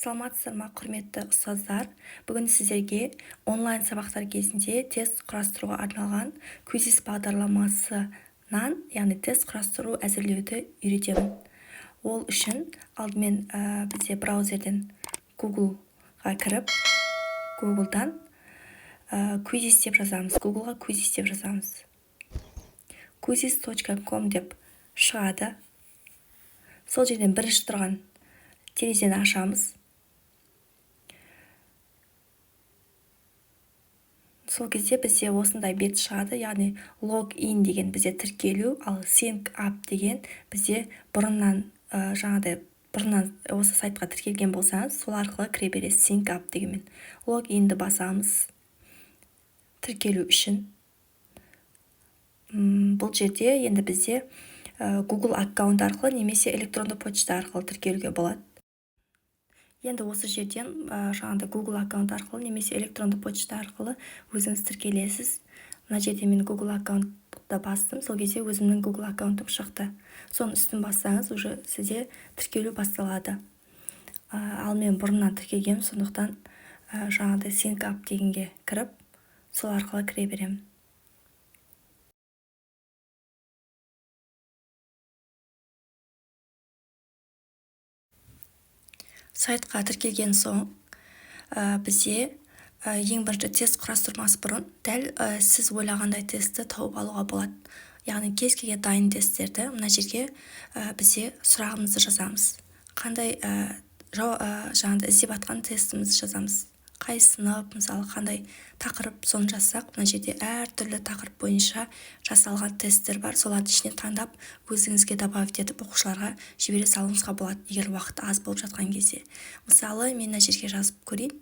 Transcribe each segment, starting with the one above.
Саламатсыздар ма, құрметті ұстаздар. Бүгін сіздерге онлайн сабақтар кезінде тест құрастыруға арналған Quizzes бағдарламасынан, яғни тест құрастыру әзірлеуді үйретемін. Ол үшін алдымен бізде браузерден Google-ға кіріп, Google-дан Quizzes деп жазамыз. Google-ға Quizzes деп жазамыз. Quizzes.com деп шығады. Сол жерден бірінші тұрған терезені ашамыз. Сол кезде бізде осындай бет шығады, яғни login деген бізде тіркелу, ал sync up деген бізде бұрыннан осы сайтқа тіркелген болсаңыз, сол арқылы кіре бересіз sync up дегенмен. Login-ді басамыз тіркелу үшін. Бұл жерде енді бізде Google аккаунт арқылы немесе электронды почта арқылы тіркелуге болады. Енді осы жерден Google аккаунт арқылы немесе электронды почта арқылы өзіңіз тіркелесіз. Мына жерде мен Google аккаунтты бастым, сол кезде өзімнің Google аккаунтым шықты. Соның үстін бассаңыз, уже сізде тіркелу басталады. Ал мен бұрыннан тіркелгенмін, сондықтан sync up дегенге кіріп, сол арқылы кіре беремін. Сайтқа тіркелген соң, бізде ең бірінші тест құрастырмас бұрын дәл сіз ойлағандай тестті тауып алуға болады. Яғни кез келген дайын тесттерді мына жерге бізде сұрағымызды жазамыз. Қандай іздеп атқан тестімізді жазамыз. Қай сынып, мысалы қандай тақырып, соны жазсақ, мына жерде әртүрлі тақырып бойынша жасалған тесттер бар. Соларды ішінен таңдап, өзіңізге добавить етіп оқушыларға жібере салуыңызға болады, егер уақыт аз болып жатқан кезде. Мысалы, мен мына жерге жазып көрейін.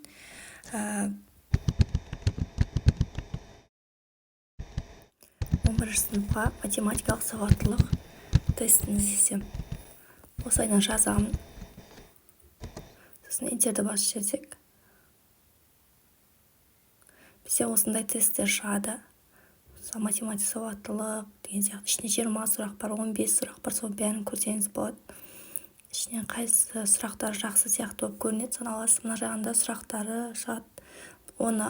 11 сыныпқа математикалық сауаттылық тестін іздесем. Осылайынан жазамын. Сосын интерді басып жіберсек, бізде осындай тесттер шығады. Математика сауаттылық деген сияқты. Ішінде 20 сұрақ бар, 15 сұрақ бар, соның бәрін көрсеңіз болады. Ішінен қайсы сұрақтар жақсы сияқты болып көрінеді, соны аласыз. Мына жағында сұрақтары шығады. Оны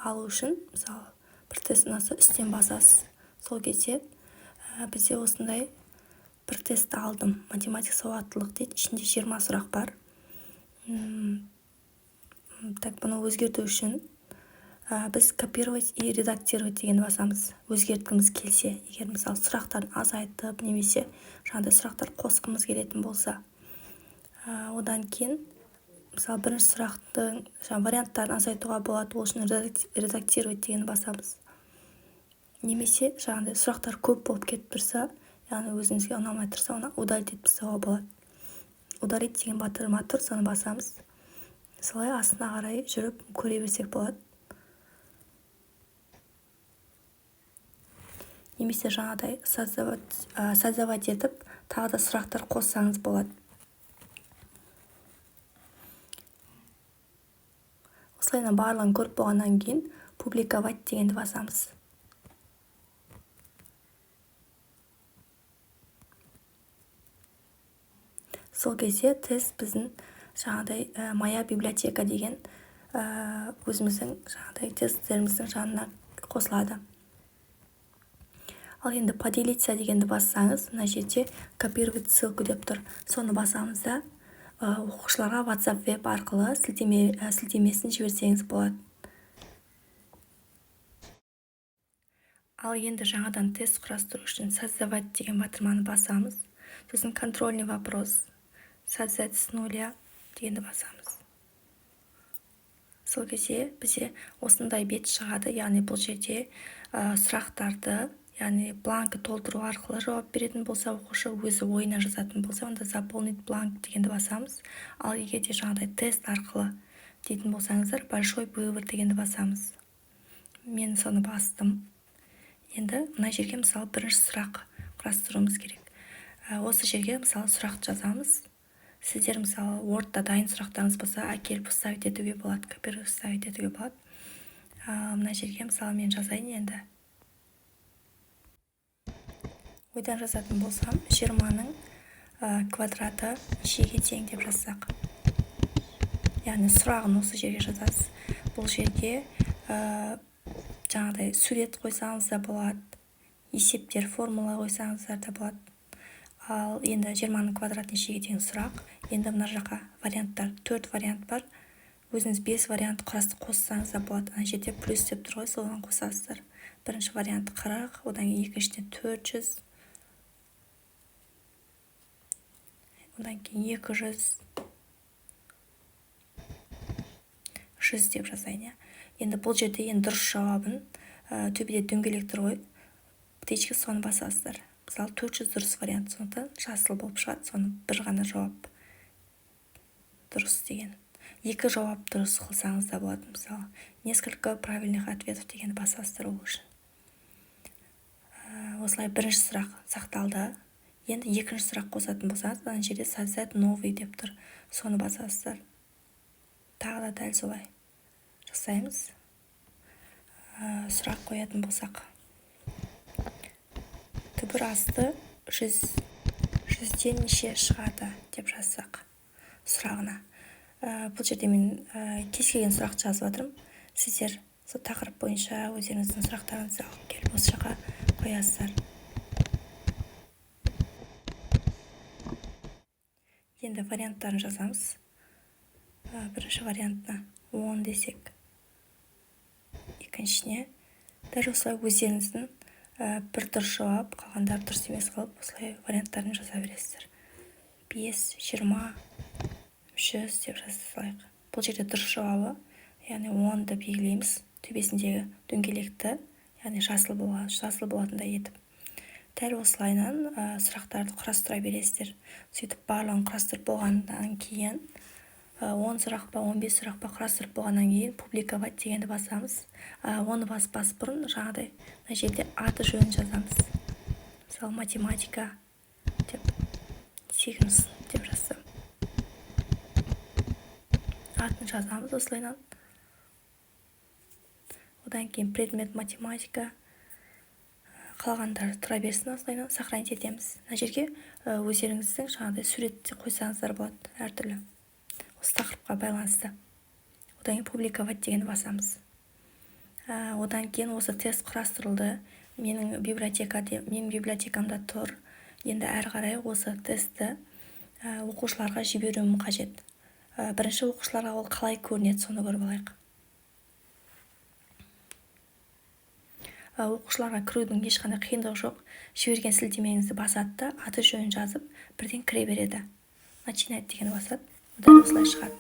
алу үшін, мысалы, бір тест ұнаса үстен басасыз. Сол кезде бізде осындай бір тестті алдым. Математика сауаттылық дейді. Ішінде 20 сұрақ бар. Бұны өзгерту үшін біз копировать и редактировать деген басамыз. Өзгерткіміз келсе, егер мысалы сұрақтарын азайтып, немесе сұрақтар қосқымыз келетін болса, одан кейін мысалы бірінші сұрақтың варианттарын азайтуға болады, ол үшін редактировать деген басамыз. Немесе сұрақтар көп болып кетіп тұрса, яғни өзіңізге ұнамай тұрса, оны удалить етіп тастауға болады. Удалить деген батырма тұр, соны басамыз. Солай астына қарай жүріп көре берсек болады. Немесе создавать етіп, тағы да сұрақтар қоссаңыз болады. Осылайынан барлығын көріп болғаннан кейін публиковать дегенді басамыз. Сол кезде тест біздің моя библиотека деген өзіміздің тесттеріміздің жанына қосылады. Ал енді поделиться дегенді бассаңыз, мына жерде копировать ссылку деп тұр. Соны басамызда оқушыларға WhatsApp веб арқылы сілтемесін жіберсеңіз болады. Ал енді жаңадан тест құрастыру үшін создавать деген батырманы басамыз. Сосын контрольный вопрос, создать с нуля дегенді басамыз. Сол кезде бізде осындай бет шығады, яғни бұл жерде сұрақтарды, яғни бланкы толтыру арқылы жауап беретін болса, оқушы өзі ойына жазатын болса, онда заполнить бланк дегенді басамыз. Ал егер де тест арқылы дейтін болсаңыздар, большой вывод дегенді басамыз. Мен соны бастым. Енді мына жерге мысалы бірінші сұрақ құрастыруымыз керек. Осы жерге мысалы сұрақ жазамыз. Сіздер мысалы Word-та дайын сұрақтарыңыз болса, әкеліп вставить етуге болады, копировать вставить етуге болады. Мына жерге мысалы мен жазайын енді. Ойдан жазатын болсам, 20-ның квадраты нешеге тең деп жазсақ. яғни сұрағын осы жерге жазасыз. Бұл жерге жаңағыдай сурет қойсаңыз да болады, есептер, формула қойсаңыздар да болады. Ал енді 20-ның квадрат нешеге деген сұрақ. Енді мына жаққа варианттар, 4 вариант бар. Өзіңіз 5 вариант қоссаңыз да болады. Ана жерде плюс деп тұр ғой, соған қосасыздар. Бірінші вариант 40, одан кейін екіншіден 400, одан кейін 200, 100 деп жазайын. Енді бұл жерде дұрыс жауабын төбеде дөңгелек тұр ғой, птичка, соны басасыздар. Мысалы 400 дұрыс вариант, сондықтан жасыл болып шығады, соны бір ғана жауап дұрыс деген. 2 жауап дұрыс қылсаңыз да болады. Мысалы несколько правильных ответов деген басасыздар ол үшін. Осылай бірінші сұрақ сақталды. Енді екінші сұрақ қосатын болсаңыз, ана жерде создать новый деп тұр, соны басасыздар. Тағы да дәл солай жасаймыз. Сұрақ қоятын болсақ, түбір асты 100-ден неше шығады деп жазсақ сұрағына. Бұл жерде мен кез келген сұрақты жазып жатырмын. Сіздер сол тақырып бойынша өздеріңіздің сұрақтарыңызды алып келіп осы жаққа қоясыздар. Енді варианттарын жазамыз. Бірінші вариантына 10 десек, екіншіне дәл осылай өздеріңіздің бір дұрыс жауап, қалғандар дұрыс емес қылып, осылай варианттарын жаза бересіздер. 5, 20, 100 деп жазайық. Бұл жерде дұрыс жауабы, яғни 10-ды белгілейміз, төбесіндегі дөңгелекті, яғни жасыл болатындай етіп. Дәл осылайынан сұрақтарды құрастыра бересіздер. Сөйтіп барлығын құрастырып болғаннан кейін 10 сұрақ па, 15 сұрақ па құрастырып болғаннан кейін публиковать дегенді басамыз. Оны бас бұрын жаңағыдай мына жерде аты жөнін жазамыз. Мысалы математика деп 8 деп жазсам. Атын жазамыз осылайынан. Одан кейін предмет математика, қалғандар тұра берсін, осылайынан сохранить етеміз. Мына жерге өздеріңіздің жаңағыдай суретте қойсаңыздар болады, әртүрлі. Осы тақырыпқа байланысты. Одан кейін публиковать дегенді басамыз. Одан кейін осы тест құрастырылды. Менің библиотекамда тұр. Енді әрі қарай осы тестті оқушыларға жіберуім қажет. Бірінші оқушыларға ол қалай көрінеді, соны көріп алайық. Оқушыларға кірудің ешқандай қиындығы жоқ. Жіберген сілтемеңізді басады, аты жөнін жазып, бірден кіре береді. Начинать дегені басады. Дәл осылай шығады.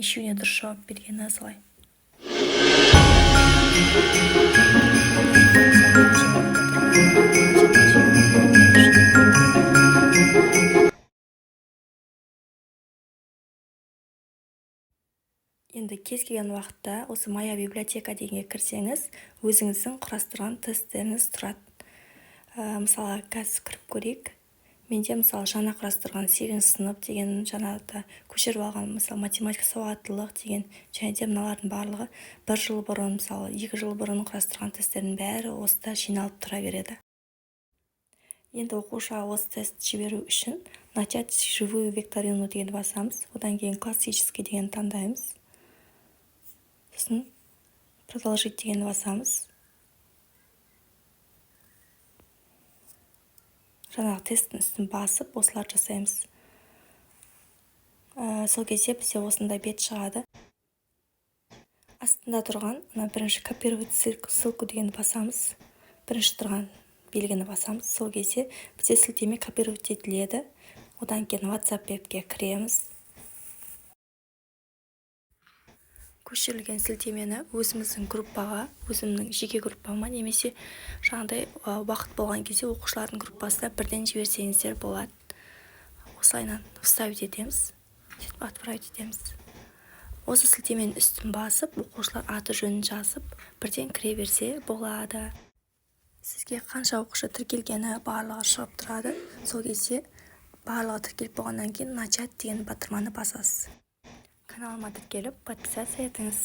Нешеуіне дұрыс жауап бергені солай. Енді кез келген уақытта осы Моя библиотека дегенге кірсеңіз, өзіңіздің құрастырған тесттеріңіз тұрады. Мысалы, қазір кіріп көрейік. Менде мысалы жаңа құрастырған 8 сынып деген жаңада көшіріп алған, мысалы математика сауаттылық деген, және де мыналардың барлығы 1 жыл бұрын, мысалы 2 жыл бұрын құрастырған тесттердің бәрі осыда жиналып тұра береді. Енді оқушыға осы тест жіберу үшін начать живую викторину дегенді басамыз, одан кейін классический деген таңдаймыз. Сосын продолжить дегенді басамыз. Жаңағы тесттің үстін басып, осылар жасаймыз. Сол кезде бізде осындай бет шығады. Астында тұрған бірінші копировать ссылку дегенді басамыз. Бірінші тұрған белгіні басамыз. Сол кезде бізде сілтеме копировать етіледі. Одан кейін WhatsApp бетке кіреміз. көшірілген сілтемені өзіміздің группаға, өзімнің жеке группама немесе жаңағыдай уақыт болған кезде оқушылардың группасына бірден жіберсеңіздер болады. Осылайынан вставить етеміз, сөйтіп отправить етеміз. Осы сілтеменің үстін басып, оқушылар аты жөнін жазып, бірден кіре берсе болады. Сізге қанша оқушы тіркелгені барлығы шығып тұрады. Сол кезде барлығы тіркеліп болғаннан кейін начать деген батырманы басасыз. Каналыма тіркеліп подписаться етіңіз.